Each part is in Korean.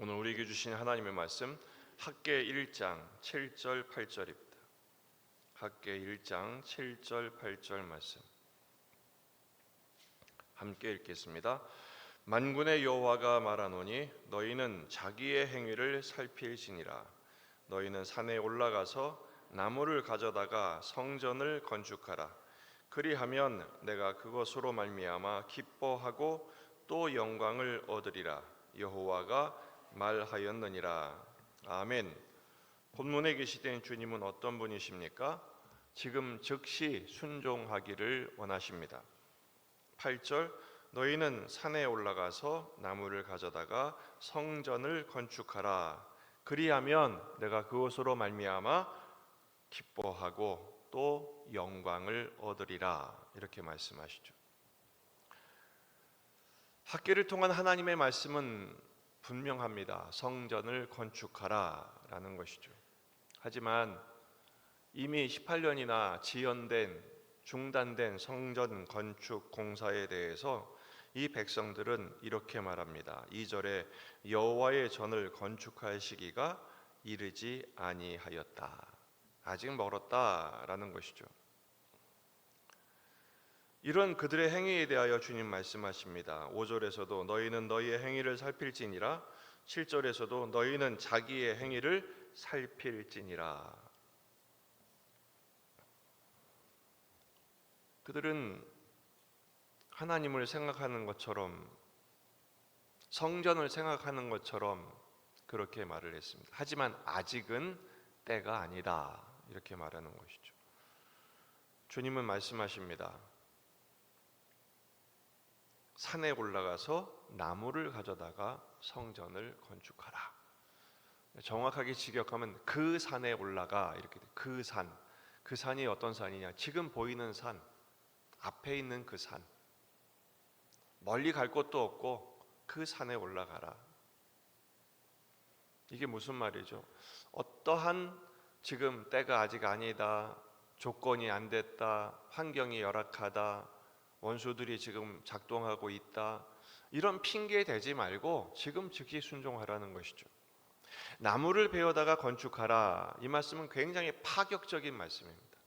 오늘 우리에게 주신 하나님의 말씀 학개 1장 7절 8절입니다. 학개 1장 7절 8절 말씀 함께 읽겠습니다. 만군의 여호와가 말하노니 너희는 자기의 행위를 살필지니라. 너희는 산에 올라가서 나무를 가져다가 성전을 건축하라. 그리하면 내가 그것으로 말미암아 기뻐하고 또 영광을 얻으리라. 여호와가 말하였느니라. 아멘. 본문에 계시된 주님은 어떤 분이십니까? 지금 즉시 순종하기를 원하십니다. 8절 너희는 산에 올라가서 나무를 가져다가 성전을 건축하라. 그리하면 내가 그것으로 말미암아 기뻐하고 또 영광을 얻으리라. 이렇게 말씀하시죠. 학개를 통한 하나님의 말씀은 분명합니다. 성전을 건축하라 라는 것이죠. 하지만 이미 18년이나 지연된 중단된 성전 건축 공사에 대해서 이 백성들은 이렇게 말합니다. 2절에 여호와의 전을 건축할 시기가 이르지 아니하였다. 아직 멀었다라는 것이죠. 이런 그들의 행위에 대하여 주님 말씀하십니다. 5절에서도 너희는 너희의 행위를 살필지니라. 7절에서도 너희는 자기의 행위를 살필지니라. 그들은 하나님을 생각하는 것처럼, 성전을 생각하는 것처럼 그렇게 말을 했습니다. 하지만 아직은 때가 아니다, 이렇게 말하는 것이죠. 주님은 말씀하십니다. 산에 올라가서 나무를 가져다가 성전을 건축하라. 정확하게 직역하면 그 산에 올라가, 이렇게 돼. 그 산, 그 산이 어떤 산이냐? 지금 보이는 산, 앞에 있는 그 산, 멀리 갈 곳도 없고 그 산에 올라가라. 이게 무슨 말이죠? 어떠한 지금 때가 아직 아니다, 조건이 안 됐다, 환경이 열악하다, 원수들이 지금 작동하고 있다, 이런 핑계 대지 말고 지금 즉시 순종하라는 것이죠. 나무를 베어다가 건축하라, 이 말씀은 굉장히 파격적인 말씀입니다.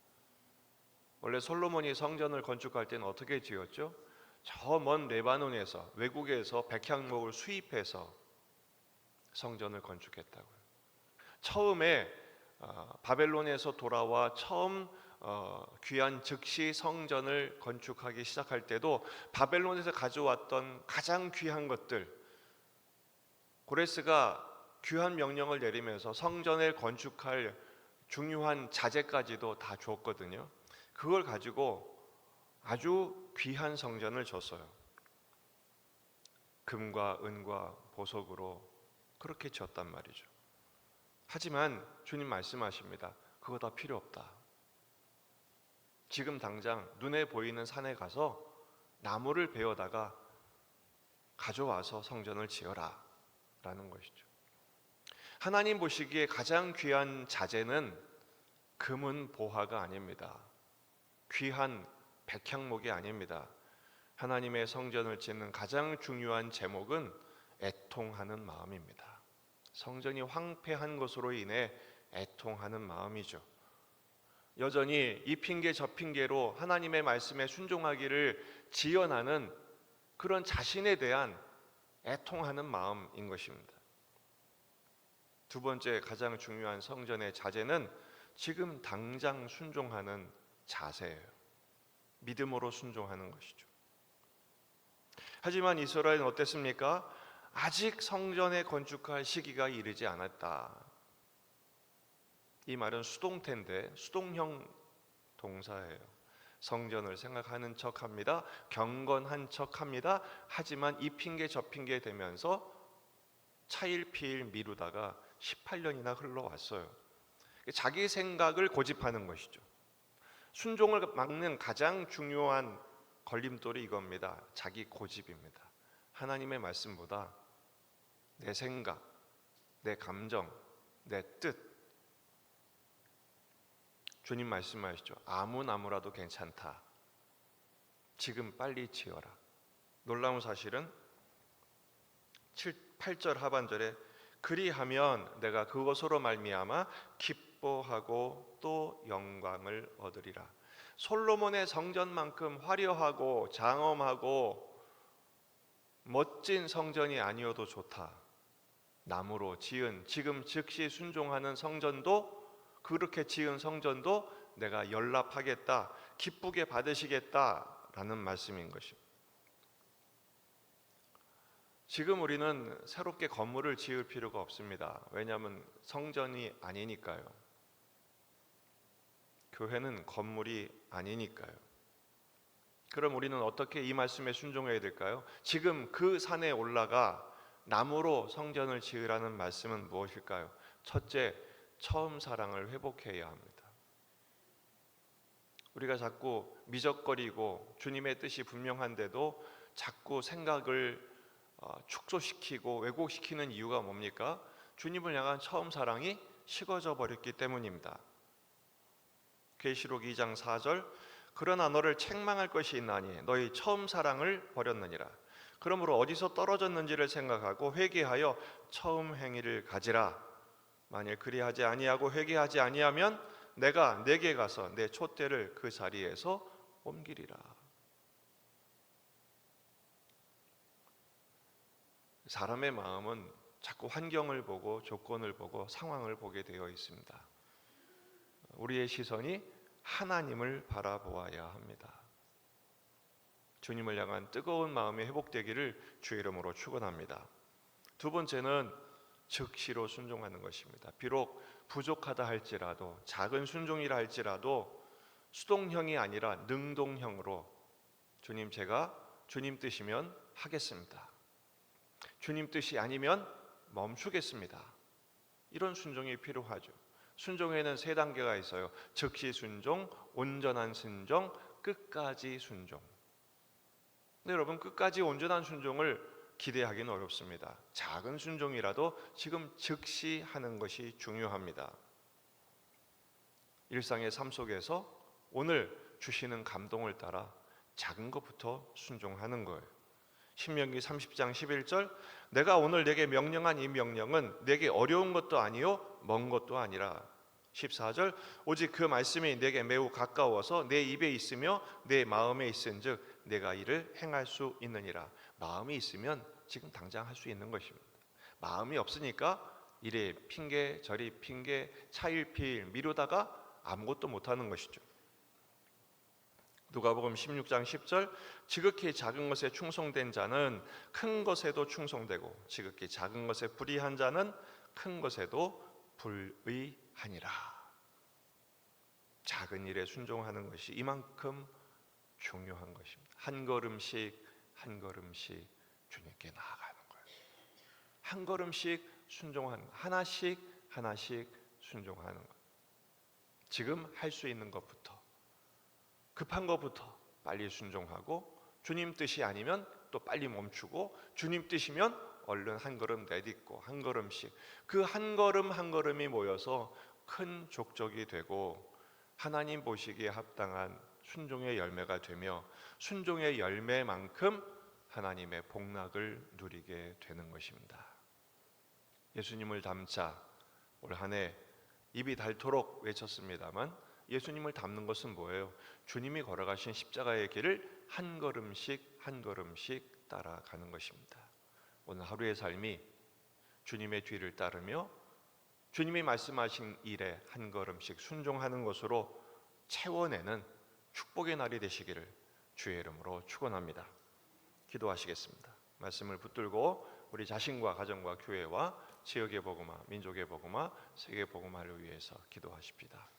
원래 솔로몬이 성전을 건축할 때는 어떻게 지었죠? 저 먼 레바논에서, 외국에서 백향목을 수입해서 성전을 건축했다고요. 처음에 바벨론에서 돌아와 처음 귀한 즉시 성전을 건축하기 시작할 때도 바벨론에서 가져왔던 가장 귀한 것들, 고레스가 귀한 명령을 내리면서 성전을 건축할 중요한 자재까지도 다 줬거든요. 그걸 가지고 아주 귀한 성전을 줬어요. 금과 은과 보석으로 그렇게 지었단 말이죠. 하지만 주님 말씀하십니다. 그거 다 필요 없다. 지금 당장 눈에 보이는 산에 가서 나무를 베어다가 가져와서 성전을 지어라 라는 것이죠. 하나님 보시기에 가장 귀한 자재는 금은 보화가 아닙니다. 귀한 백향목이 아닙니다. 하나님의 성전을 짓는 가장 중요한 제목은 애통하는 마음입니다. 성전이 황폐한 것으로 인해 애통하는 마음이죠. 여전히 이 핑계 저 핑계로 하나님의 말씀에 순종하기를 지연하는 그런 자신에 대한 애통하는 마음인 것입니다. 두 번째 가장 중요한 성전의 자재는 지금 당장 순종하는 자세예요. 믿음으로 순종하는 것이죠. 하지만 이스라엘은 어땠습니까? 아직 성전에 건축할 시기가 이르지 않았다. 이 말은 수동태인데 수동형 동사예요. 성전을 생각하는 척합니다. 경건한 척합니다. 하지만 이 핑계 저 핑계 대면서 차일피일 미루다가 18년이나 흘러왔어요. 자기 생각을 고집하는 것이죠. 순종을 막는 가장 중요한 걸림돌이 이겁니다. 자기 고집입니다. 하나님의 말씀보다 내 생각, 내 감정, 내 뜻, 주님 말씀하시죠. 아무 나무라도 괜찮다. 지금 빨리 지어라. 놀라운 사실은 8절 하반절에 그리하면 내가 그것으로 말미암아 기뻐하고 또 영광을 얻으리라. 솔로몬의 성전만큼 화려하고 장엄하고 멋진 성전이 아니어도 좋다. 나무로 지은 지금 즉시 순종하는 성전도, 그렇게 지은 성전도 내가 연락하겠다, 기쁘게 받으시겠다라는 말씀인 것입니다. 지금 우리는 새롭게 건물을 지을 필요가 없습니다. 왜냐하면 성전이 아니니까요. 교회는 건물이 아니니까요. 그럼 우리는 어떻게 이 말씀에 순종해야 될까요? 지금 그 산에 올라가 나무로 성전을 지으라는 말씀은 무엇일까요? 첫째, 처음 사랑을 회복해야 합니다. 우리가 자꾸 미적거리고 주님의 뜻이 분명한데도 자꾸 생각을 축소시키고 왜곡시키는 이유가 뭡니까? 주님을 향한 처음 사랑이 식어져 버렸기 때문입니다. 계시록 2장 4절, 그러나 너를 책망할 것이 있나니 너희 처음 사랑을 버렸느니라. 그러므로 어디서 떨어졌는지를 생각하고 회개하여 처음 행위를 가지라. 만일 그리하지 아니하고 회개하지 아니하면 내가 내게 가서 내 촛대를 그 자리에서 옮기리라. 사람의 마음은 자꾸 환경을 보고 조건을 보고 상황을 보게 되어 있습니다. 우리의 시선이 하나님을 바라보아야 합니다. 주님을 향한 뜨거운 마음이 회복되기를 주의 이름으로 축원합니다. 두 번째는 즉시로 순종하는 것입니다. 비록 부족하다 할지라도, 작은 순종이라 할지라도 수동형이 아니라 능동형으로 주님, 제가 주님 뜻이면 하겠습니다. 주님 뜻이 아니면 멈추겠습니다. 이런 순종이 필요하죠. 순종에는 세 단계가 있어요. 즉시 순종, 온전한 순종, 끝까지 순종. 근데 여러분, 끝까지 온전한 순종을 기대하기는 어렵습니다. 작은 순종이라도 지금 즉시 하는 것이 중요합니다. 일상의 삶 속에서 오늘 주시는 감동을 따라 작은 것부터 순종하는 거예요. 신명기 30장 11절, 내가 오늘 내게 명령한 이 명령은 내게 어려운 것도 아니요 먼 것도 아니라. 14절, 오직 그 말씀이 내게 매우 가까워서 내 입에 있으며 내 마음에 있은즉 내가 이를 행할 수 있느니라. 마음이 있으면 지금 당장 할 수 있는 것입니다. 마음이 없으니까 이래 핑계 저리 핑계 차일피일 미루다가 아무것도 못하는 것이죠. 누가복음 16장 10절, 지극히 작은 것에 충성된 자는 큰 것에도 충성되고 지극히 작은 것에 불의한 자는 큰 것에도 불의하니라. 작은 일에 순종하는 것이 이만큼 중요한 것입니다. 한 걸음씩 한 걸음씩 주님께 나아가는 거예요. 한 걸음씩 순종하는 것, 하나씩 하나씩 순종하는 것. 지금 할 수 있는 것부터, 급한 것부터 빨리 순종하고, 주님 뜻이 아니면 또 빨리 멈추고, 주님 뜻이면 얼른 한 걸음 내딛고, 한 걸음씩, 그 한 걸음 한 걸음이 모여서 큰 족적이 되고 하나님 보시기에 합당한 순종의 열매가 되며, 순종의 열매만큼 하나님의 복락을 누리게 되는 것입니다. 예수님을 닮자, 올 한 해 입이 닳도록 외쳤습니다만 예수님을 닮는 것은 뭐예요? 주님이 걸어가신 십자가의 길을 한 걸음씩 한 걸음씩 따라가는 것입니다. 오늘 하루의 삶이 주님의 뒤를 따르며 주님이 말씀하신 일에 한 걸음씩 순종하는 것으로 채워내는 축복의 날이 되시기를 주의 이름으로 축원합니다. 기도하시겠습니다. 말씀을 붙들고 우리 자신과 가정과 교회와 지역의 복음화, 민족의 복음화, 세계 복음화를 위해서 기도하십시다.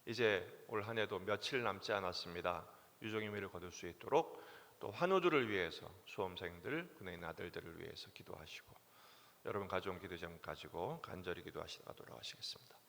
이제 올 한 해도 며칠 남지 않았습니다. 유종의 미를 거둘 수 있도록 또 환우들을 위해서, 수험생들, 군인 아들들을 위해서 기도하시고, 여러분 가져온 기도장 가지고 간절히 기도하시다가 돌아가시겠습니다.